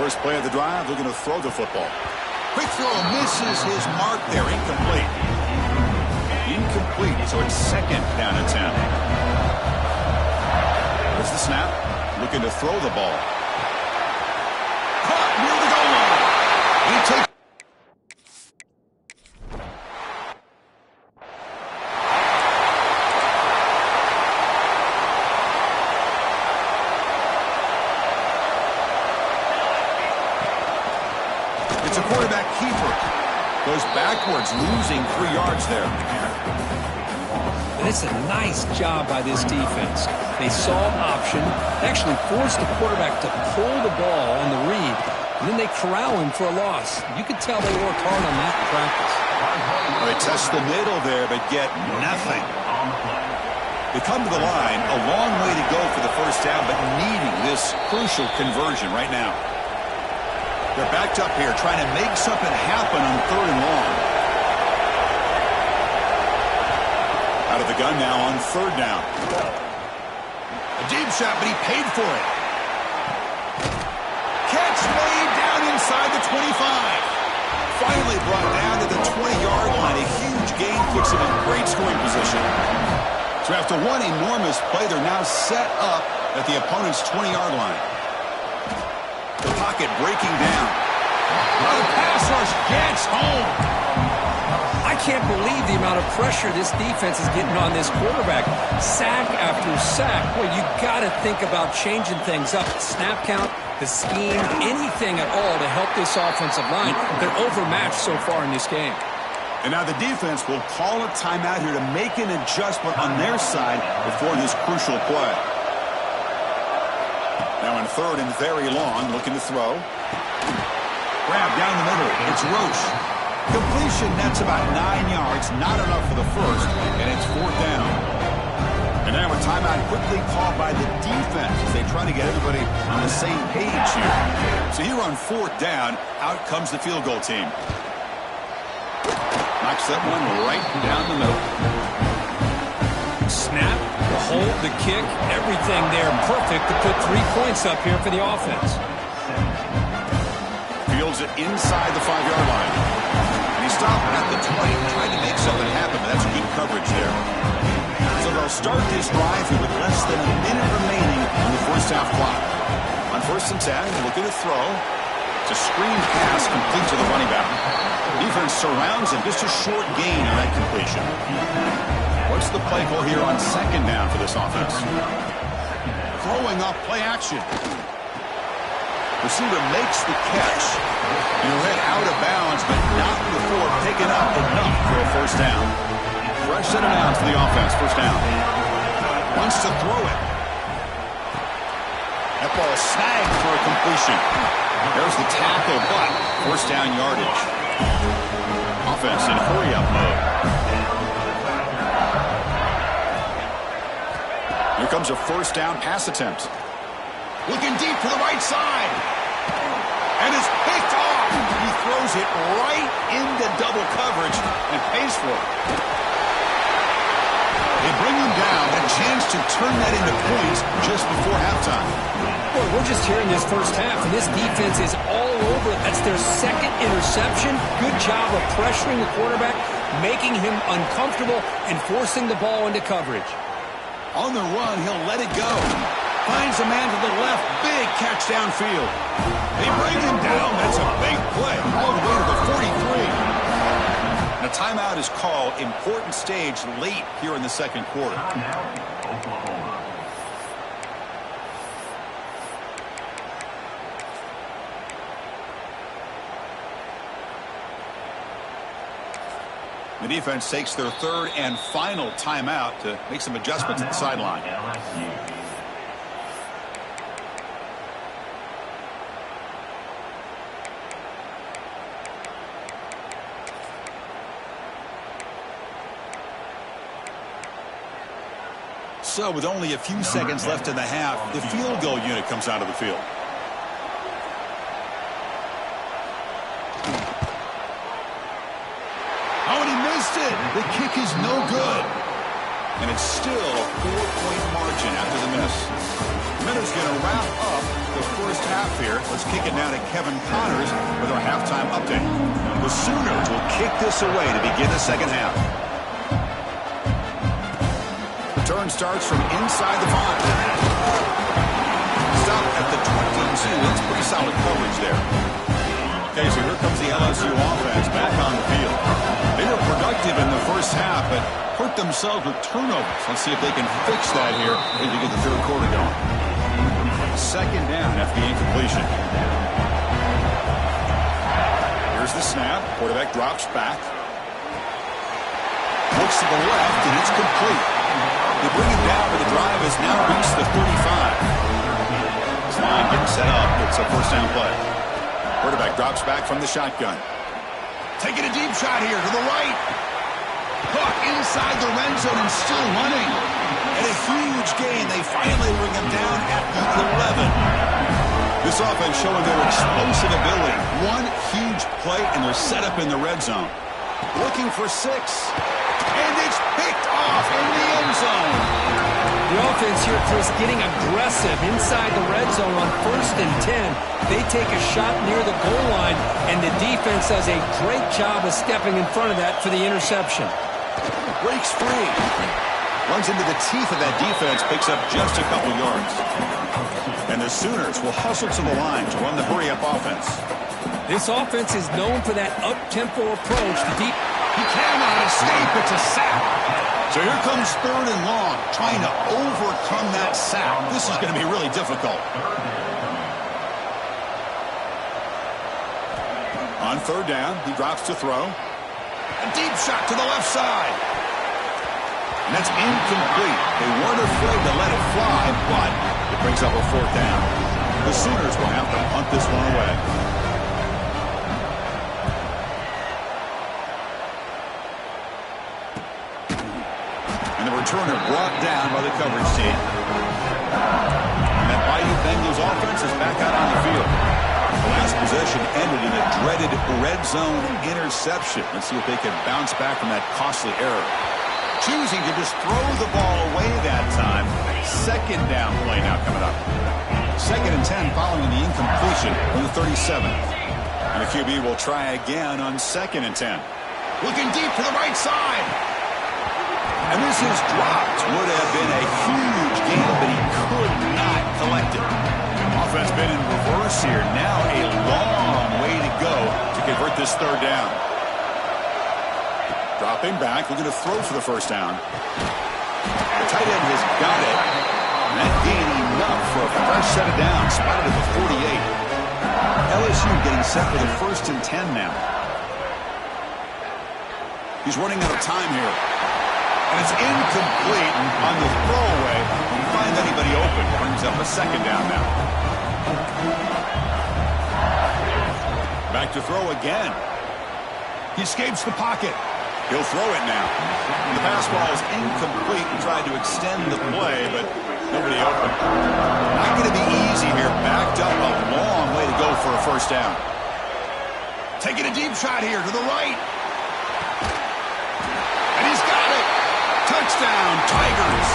First play of the drive, looking to throw the football. Quick throw misses his mark there. Incomplete. Incomplete, so it's second down and 10. Here's the snap. Looking to throw the ball. Caught near the goal line. He takes. It's a quarterback keeper. Goes backwards, losing 3 yards there. And it's a nice job by this defense. They saw an option, actually forced the quarterback to pull the ball on the read, and then they corral him for a loss. You could tell they worked hard on that in practice. Well, they test the middle there, but get nothing. They come to the line, a long way to go for the first down, but needing this crucial conversion right now. They're backed up here, trying to make something happen on 3rd and long. Out of the gun now on 3rd down. A deep shot, but he paid for it. Catch way down inside the 25. Finally brought down to the 20-yard line. A huge gain puts him in great scoring position. So after one enormous play, they're now set up at the opponent's 20-yard line. The pocket breaking down. Oh, the pass rush gets home. I can't believe the amount of pressure this defense is getting on this quarterback. Sack after sack. Well, you got to think about changing things up. Snap count, the scheme, anything at all to help this offensive line. They're overmatched so far in this game. And now the defense will call a timeout here to make an adjustment on their side before this crucial play. Now in 3rd and very long, looking to throw. Grab down the middle. It's Roche. Completion nets about 9 yards. Not enough for the first, and it's 4th down. And now a timeout quickly called by the defense as they try to get everybody on the same page here. So here on 4th down, out comes the field goal team. Knocks that one right down the middle. Snap, the hold, the kick, everything there perfect to put 3 points up here for the offense. Fields it inside the 5-yard line. And he stopped at the 20, trying to make something happen, but that's good coverage there. So they'll start this drive here with less than a minute remaining on the first half clock. On 1st and 10, looking to throw. It's a screen pass complete to the running back. Defense surrounds him, just a short gain on that completion. What's the play call here on 2nd down for this offense? Throwing off play action. Receiver makes the catch. He'll head out of bounds, but not before picking up enough for a first down. Fresh set of downs for the offense, first down. Wants to throw it. That ball snagged for a completion. There's the tackle, but first down yardage. Offense in hurry-up mode. Here comes a first down pass attempt. Looking deep to the right side. And it's picked off. He throws it right into double coverage and pays for it. They bring him down, a chance to turn that into points just before halftime. Boy, we're just here in this first half, and this defense is all over it. That's their 2nd interception. Good job of pressuring the quarterback, making him uncomfortable, and forcing the ball into coverage. On the run, he'll let it go. Finds a man to the left. Big catch downfield. They bring him down. That's a big play. All the way to the 43. And a timeout is called. Important stage late here in the 2nd quarter. The defense takes their 3rd and final timeout to make some adjustments at the sideline. So with only a few seconds left in the half, the field goal unit comes out of the field. Oh, and he missed it. The kick is no good. And it's still a 4-point margin after the miss. Miller's going to wrap up the first half here. Let's kick it now to Kevin Connors with our halftime update. The Sooners will kick this away to begin the second half. Return starts from inside the 5. Stop at the 22. That's pretty solid coverage there. Okay, so here comes the LSU offense back on the field. They were productive in the first half, but hurt themselves with turnovers. Let's see if they can fix that here as we get the third quarter going. Second down after the incompletion. Here's the snap. Quarterback drops back. Looks to the left, and it's complete. They bring it down, but the drive has now reached the 35. This line getting set up. It's a first down play. Quarterback drops back from the shotgun. Taking a deep shot here to the right. Caught inside the red zone and still running. And a huge gain. They finally bring him down at the 11. This offense showing their explosive ability. One huge play, and they're set up in the red zone. Looking for 6. And it's picked off in the end zone. The offense here, Chris, getting aggressive inside the red zone on 1st and 10. They take a shot near the goal line, and the defense does a great job of stepping in front of that for the interception. Breaks free. Runs into the teeth of that defense, picks up just a couple yards. And the Sooners will hustle to the line to run the hurry-up offense. This offense is known for that up-tempo approach to deep. He cannot escape. It's a sack. So here comes 3rd and long, trying to overcome that sack. This is going to be really difficult. On 3rd down, he drops to throw. A deep shot to the left side. And that's incomplete. They weren't afraid to let it fly, but it brings up a 4th down. The Sooners will have to punt this one away. And the returner brought down by the coverage team. And that Bayou Bengals offense is back out on the field. The last possession ended in a dreaded red zone interception. Let's see if they can bounce back from that costly error. Choosing to just throw the ball away that time. Second down play now coming up. 2nd and 10 following the incompletion on the 37th. And the QB will try again on 2nd and 10. Looking deep to the right side. And this is dropped. Would have been a huge gain, but he could not collect it. Offense been in reverse here. Now a long way to go to convert this 3rd down. Dropping back, looking to throw for the 1st down. The tight end has got it. And that gain enough for a fresh set of downs. Spotted at the 48. LSU getting set for the 1st and 10 now. He's running out of time here. And it's incomplete on the throwaway. Don't find anybody open. Brings up a 2nd down now. Back to throw again. He escapes the pocket. He'll throw it now. The pass ball is incomplete and tried to extend the play, but nobody open. Not going to be easy here. Backed up a long way to go for a 1st down. Taking a deep shot here to the right. And he's got it. Touchdown, Tigers.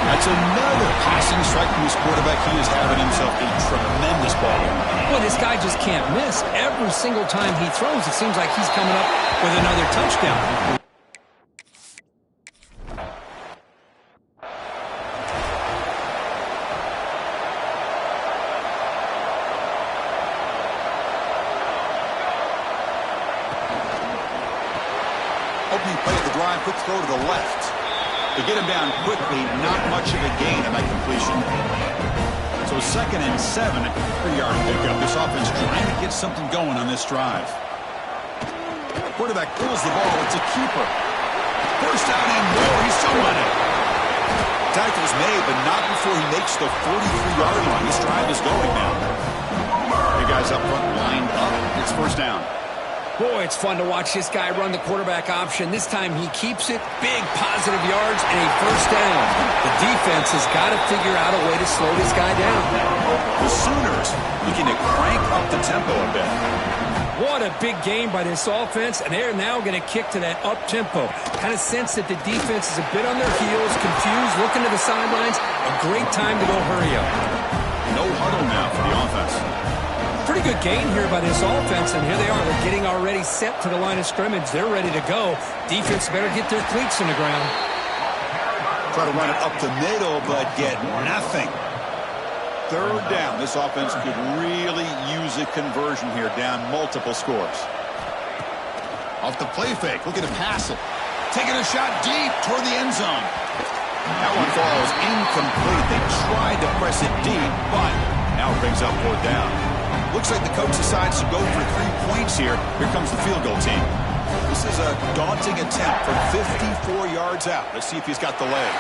That's another passing strike from his quarterback. He is having himself a tremendous ball game. Well, this guy just can't miss. Every single time he throws, it seems like he's coming up with another touchdown. Opening play of the drive, quick throw to the left. They get him down quickly, not much of a gain on that completion. So 2nd and 7, a 3-yard pickup. This offense trying to get something going on this drive. Quarterback pulls the ball. It's a keeper. 1st down and more. He's still running. Tackle's made, but not before he makes the 43-yard line. This drive is going now. The guys up front lined up. It's 1st down. Boy, it's fun to watch this guy run the quarterback option. This time he keeps it. Big positive yards and a 1st down. The defense has got to figure out a way to slow this guy down. The Sooners looking to crank up the tempo a bit. What a big game by this offense, and they're now going to kick to that up-tempo. Kind of sense that the defense is a bit on their heels, confused, looking to the sidelines. A great time to go hurry up. No huddle now for the offense. Pretty good gain here by this offense, and here they are. They're getting already set to the line of scrimmage. They're ready to go. Defense better get their cleats in the ground. Try to run it up the middle, but get nothing. Third down. This offense could really use a conversion here, down multiple scores. Off the play fake, looking to pass it. Taking a shot deep toward the end zone. That one falls incomplete. They tried to press it deep, but now it brings up fourth down. Looks like the coach decides to go for 3 points here. Here comes the field goal team. This is a daunting attempt from 54 yards out. Let's see if he's got the leg.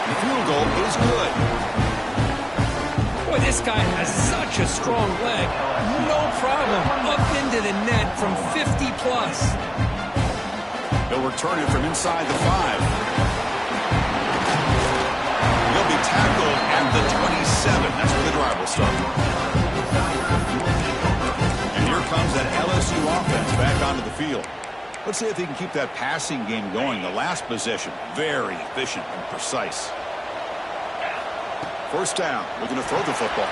The field goal is good. Boy, this guy has such a strong leg. No problem. Up into the net from 50-plus. They'll return it from inside the 5. He'll be tackled at the 27. That's where the drive will start. And here comes that LSU offense back onto the field. Let's see if he can keep that passing game going. The last possession, very efficient and precise. First down, looking to throw the football.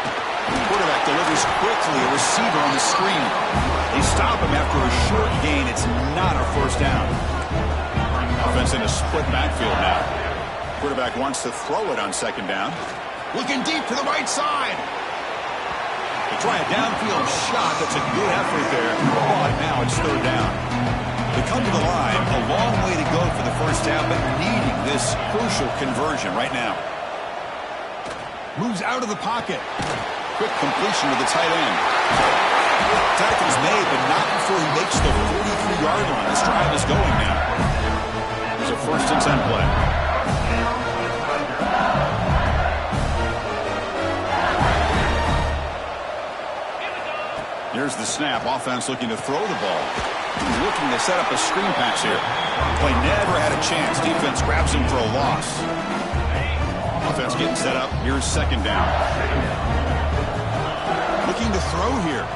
Quarterback delivers quickly, a receiver on the screen. They stop him after a short gain. It's not a first down. Offense in a split backfield now. Quarterback wants to throw it on second down. Looking deep to the right side. They try a downfield shot. That's a good effort there. But now it's third down. They come to the line, a long way to go for the first down, but needing this crucial conversion right now. Moves out of the pocket. Quick completion to the tight end. Tackle's made, but not before he makes the 43-yard line. This drive is going now. There's a 1st and 10 play. Here's the snap. Offense looking to throw the ball. He's looking to set up a screen pass here. Play never had a chance. Defense grabs him for a loss. Offense getting set up. Here's second down. Looking to throw here.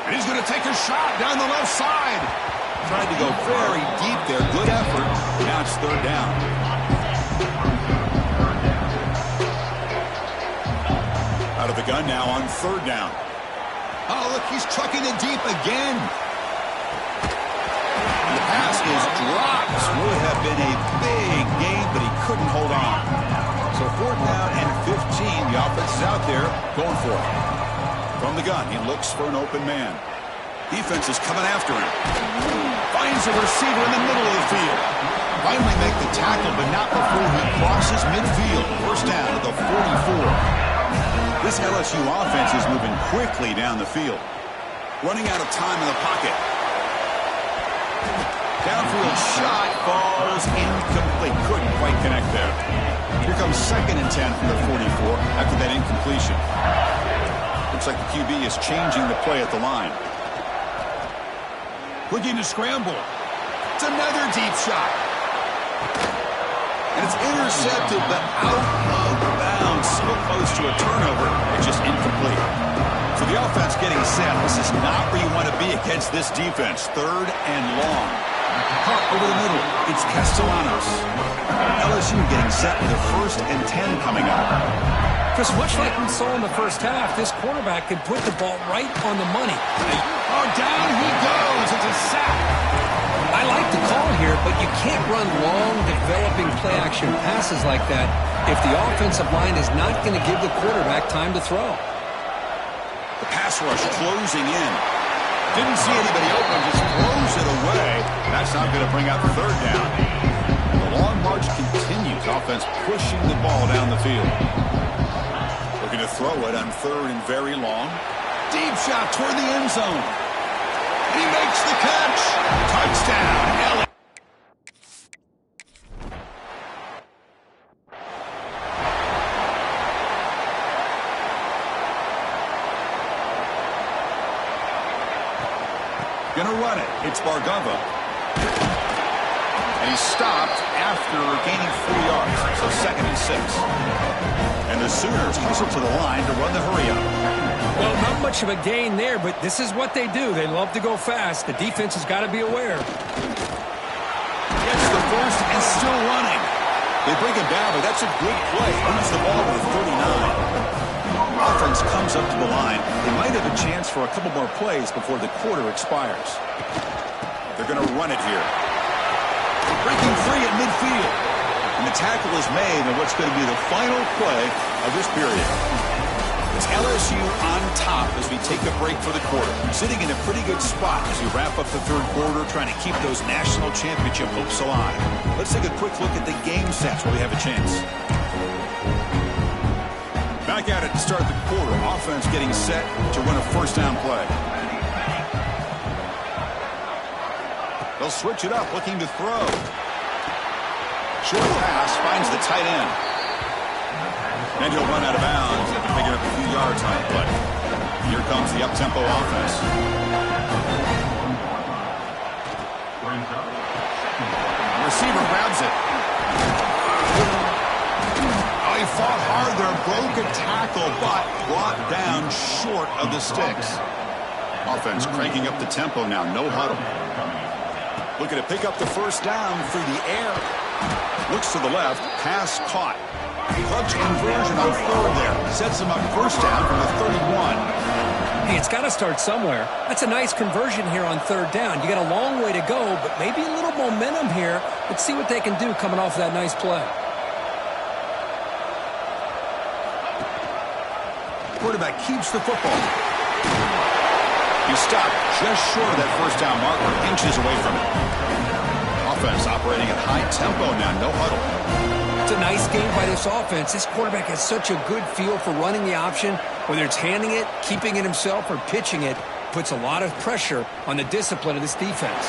And he's going to take a shot down the left side. Tried to go very deep there. Good effort. Now it's third down. Out of the gun now on third down. Oh, look, he's trucking it deep again. The pass is dropped. Would have been a big gain, but he couldn't hold on. So fourth down and 15. The offense is out there going for it. From the gun, he looks for an open man. Defense is coming after him. Finds a receiver in the middle of the field. Finally make the tackle, but not before he crosses midfield. First down at the 44. This LSU offense is moving quickly down the field. Running out of time in the pocket. Downfield shot falls incomplete. Couldn't quite connect there. Here comes 2nd and 10 from the 44 after that incompletion. Looks like the QB is changing the play at the line. Looking to scramble. It's another deep shot. And it's intercepted, but out of bounds. So close to a turnover. It's just incomplete. So the offense getting set. This is not where you want to be against this defense. Third and long. Caught over the middle. It's Castellanos. LSU getting set with a 1st and 10 coming up. Because much like we saw in the first half, this quarterback can put the ball right on the money. Oh, down he goes. It's a sack. I like the call here, but you can't run long, developing play-action passes like that if the offensive line is not going to give the quarterback time to throw. The pass rush closing in. Didn't see anybody open, just throws it away. That's not going to bring out the third down. The long march continues. Offense pushing the ball down the field. Looking to throw it on third and very long. Deep shot toward the end zone. He makes the catch. Touchdown, LA. Gonna run it. It's Bargava. And he's stopped after gaining 3 yards. So 2nd and 6. And the Sooners hustle to the line to run the hurry up. Well, not much of a gain there, but this is what they do. They love to go fast. The defense has got to be aware. Gets the first and still running. They bring him down, but that's a good play. Runs the ball to the 39. Offense comes up to the line. They might have a chance for a couple more plays before the quarter expires. They're going to run it here. Breaking free at midfield. And the tackle is made on what's going to be the final play of this period. It's LSU on top as we take a break for the quarter. Sitting in a pretty good spot as we wrap up the third quarter, trying to keep those national championship hopes alive. Let's take a quick look at the game sets where we have a chance. Back at it to start the quarter. Offense getting set to run a first down play. They'll switch it up, looking to throw. Short pass finds the tight end. And he'll run out of bounds after picking up a few yards on the play. Here comes the up-tempo offense. The receiver grabs it. Oh, he fought hard there, broke a tackle, but brought down short of the sticks. Offense cranking up the tempo now, no huddle. Looking to pick up the first down through the air. Looks to the left, pass caught. Clutch conversion on third there. Sets him up first down from the 31. Hey, it's got to start somewhere. That's a nice conversion here on third down. You got a long way to go, but maybe a little momentum here. Let's see what they can do coming off that nice play. Quarterback keeps the football. He stopped just short of that first down marker, inches away from it. Offense operating at high tempo now, no huddle. It's a nice game by this offense. This quarterback has such a good feel for running the option. Whether it's handing it, keeping it himself, or pitching it, puts a lot of pressure on the discipline of this defense.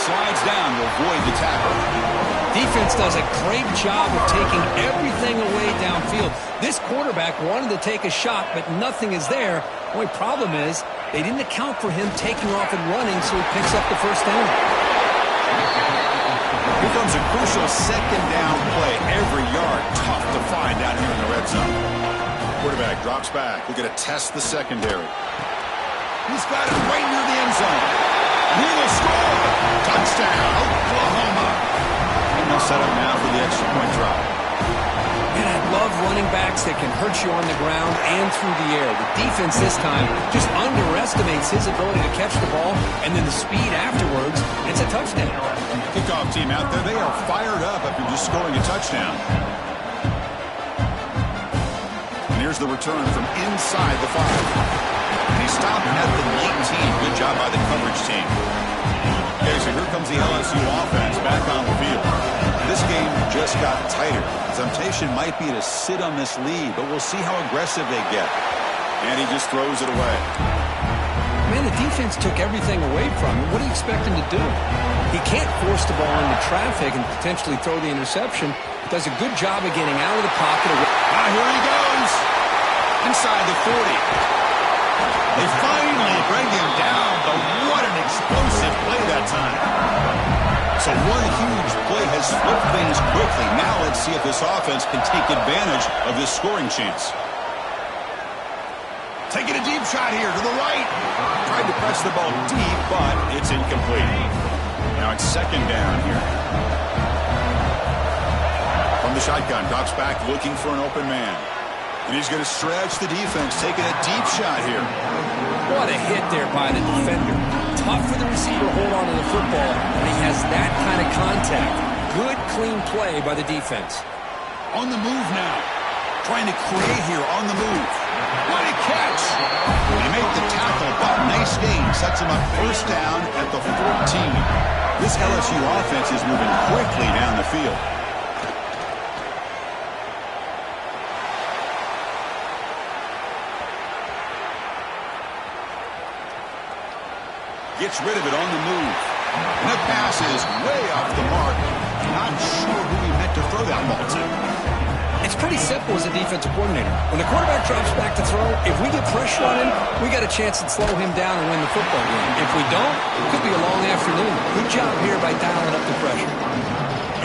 Slides down to avoid the tackle. Defense does a great job of taking everything away downfield. This quarterback wanted to take a shot, but nothing is there. The only problem is they didn't account for him taking off and running, so he picks up the first down. Here comes a crucial second down play. Every yard tough to find down here in the red zone. Quarterback drops back. We're going to test the secondary. He's got it right near the end zone. And he will score. Touchdown, Oklahoma. And they'll set up now for the extra point drop. And I love running backs that can hurt you on the ground and through the air. The defense this time just underestimates his ability to catch the ball, and then the speed afterwards. It's a touchdown. Kickoff team out there, they are fired up after just scoring a touchdown. And here's the return from inside the 5. And he stopped at the 19. Good job by the coverage team. Okay, so here comes the LSU offense back on the field. This game just got tighter. Temptation might be to sit on this lead, but we'll see how aggressive they get. And he just throws it away. Man, the defense took everything away from him. What do you expect him to do? He can't force the ball into traffic and potentially throw the interception. Does a good job of getting out of the pocket. Here he goes. Inside the 40. They finally bring him down, but what an explosive play that time. So one huge play has flipped things quickly. Now let's see if this offense can take advantage of this scoring chance. Taking a deep shot here to the right. Tried to press the ball deep, but it's incomplete. Now it's second down here. From the shotgun, drops back looking for an open man. And he's going to stretch the defense, taking a deep shot here. What a hit there by the defender. Tough for the receiver to hold on to the football, and he has that kind of contact. Good, clean play by the defense. On the move now. Trying to create here on the move. What a catch. They make the tackle, but nice gain. Sets him up first down at the 14. This LSU offense is moving quickly down the field. Gets rid of it on the move. And that pass is way off the mark. Not sure who he meant to throw that ball to. It's pretty simple as a defensive coordinator. When the quarterback drops back to throw, if we get pressure on him, we got a chance to slow him down and win the football game. If we don't, it could be a long afternoon. Good job here by dialing up the pressure.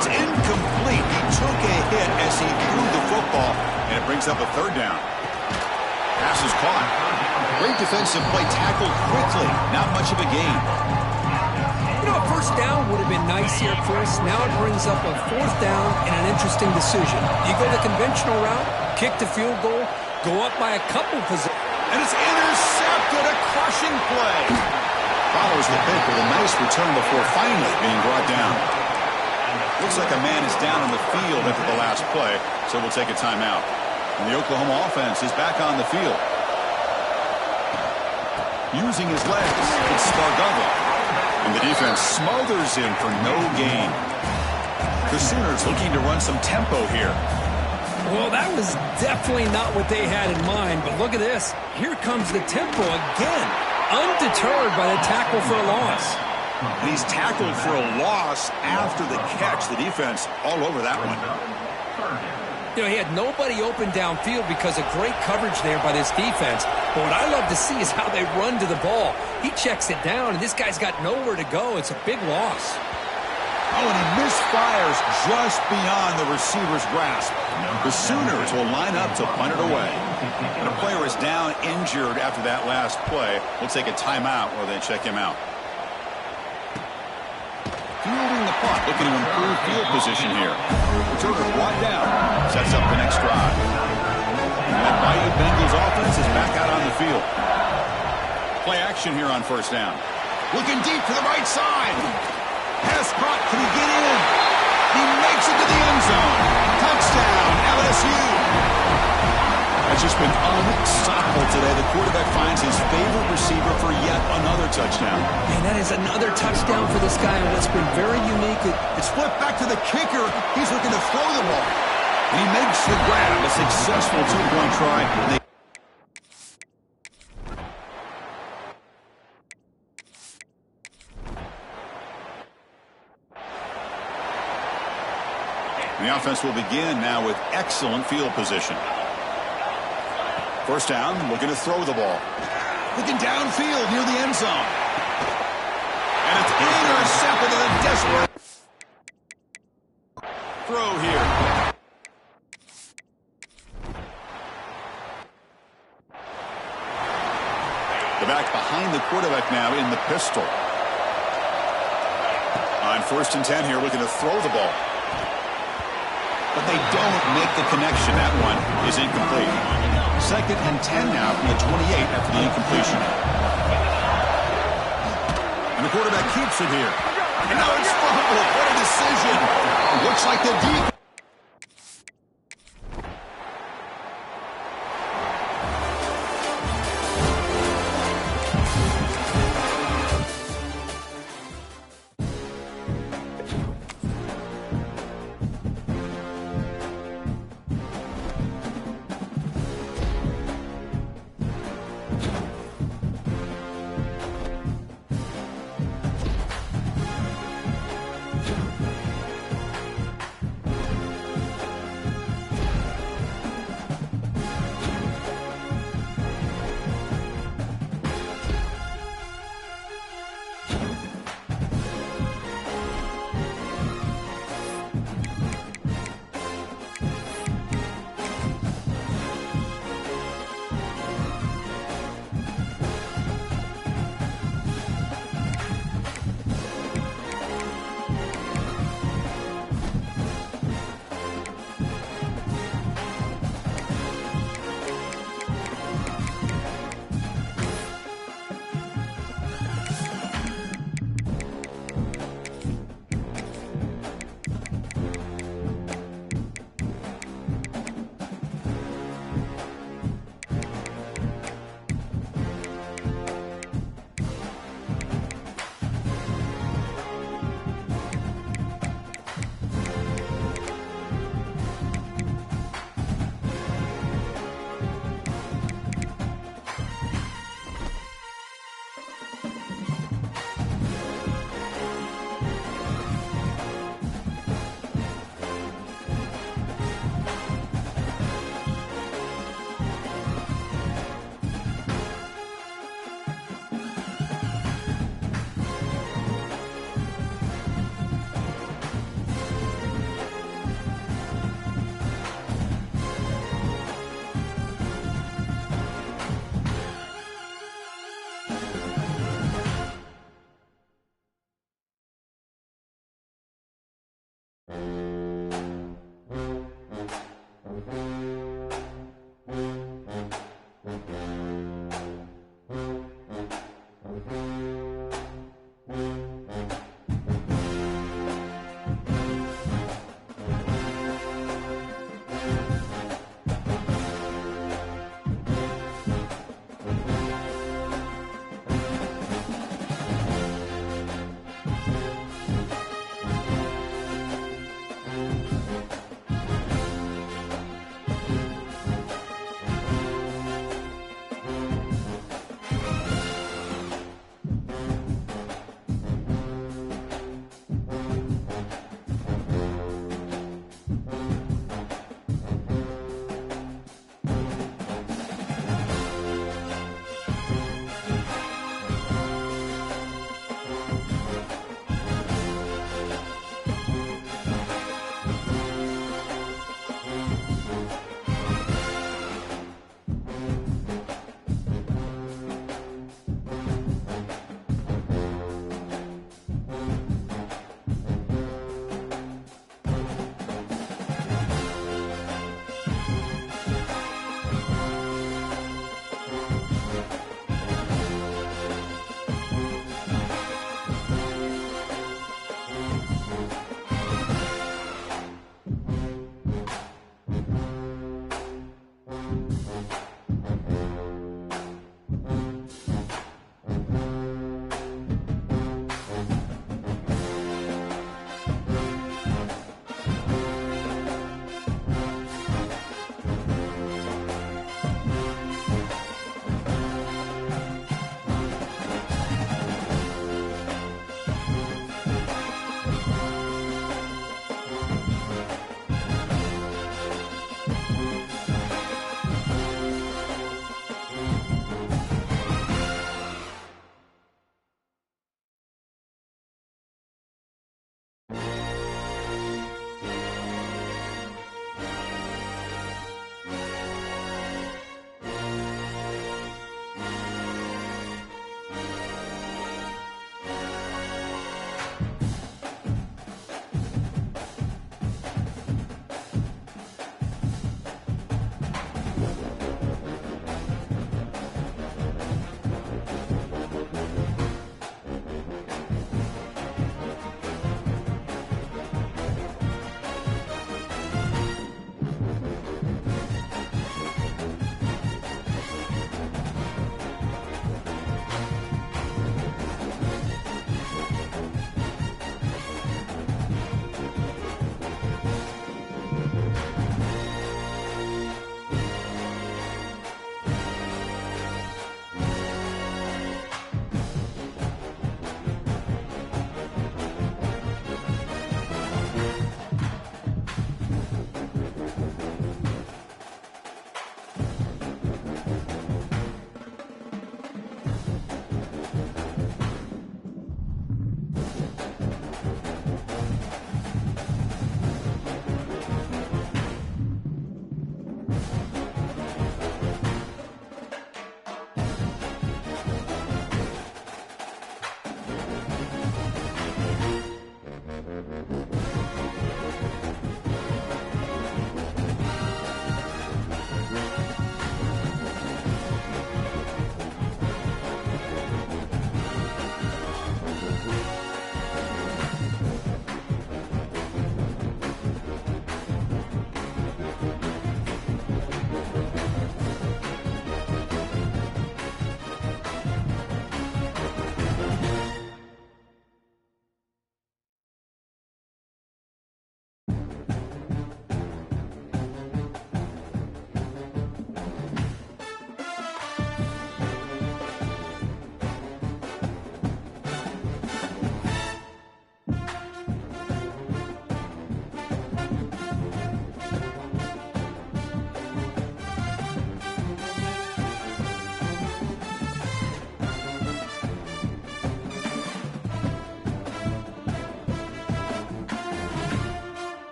It's incomplete. He took a hit as he threw the football, and it brings up a third down. Pass is caught. Great defensive play, tackled quickly. Not much of a gain. You know, a first down would have been nice here, Chris. Now it brings up a fourth down and an interesting decision. You go the conventional route, kick the field goal, go up by a couple positions. And it's intercepted, a crushing play. Follows the pick with a nice return before finally being brought down. Looks like a man is down on the field after the last play, so we'll take a timeout. And the Oklahoma offense is back on the field. Using his legs, it's Spargava. And the defense smothers him for no gain. The Sooners looking to run some tempo here. Well, that was definitely not what they had in mind, but look at this. Here comes the tempo again, undeterred by the tackle for a loss. And he's tackled for a loss after the catch. The defense all over that one. You know, he had nobody open downfield because of great coverage there by this defense. But what I love to see is how they run to the ball. He checks it down, and this guy's got nowhere to go. It's a big loss. Oh, and he misfires just beyond the receiver's grasp. The Sooners will line up to punt it away. And a player is down injured after that last play. We'll take a timeout while they check him out. Fielding the punt, looking to improve field position here. Returner brought down, sets up the next drive. And that Bayou Bengals offense is back out on the field. Play action here on first down. Looking deep to the right side. Pass caught, can he get in? He makes it to the end zone. Touchdown, LSU. That's just been unstoppable today. The quarterback finds his favorite receiver for yet another touchdown. And that is another touchdown for this guy, and what's been very unique. It's flipped back to the kicker. He's looking to throw the ball. And he makes the grab. A successful two-point try. The offense will begin now with excellent field position. First down, looking to throw the ball. Looking downfield near the end zone. And it's intercepted in a desperate throw here. The back behind the quarterback now in the pistol. On first and 10 here, looking to throw the ball. But they don't make the connection. That one is incomplete. Second and 10 now from the 28 after the incompletion. And the quarterback keeps it here. And now it's fumbled. What a decision. It looks like the defense.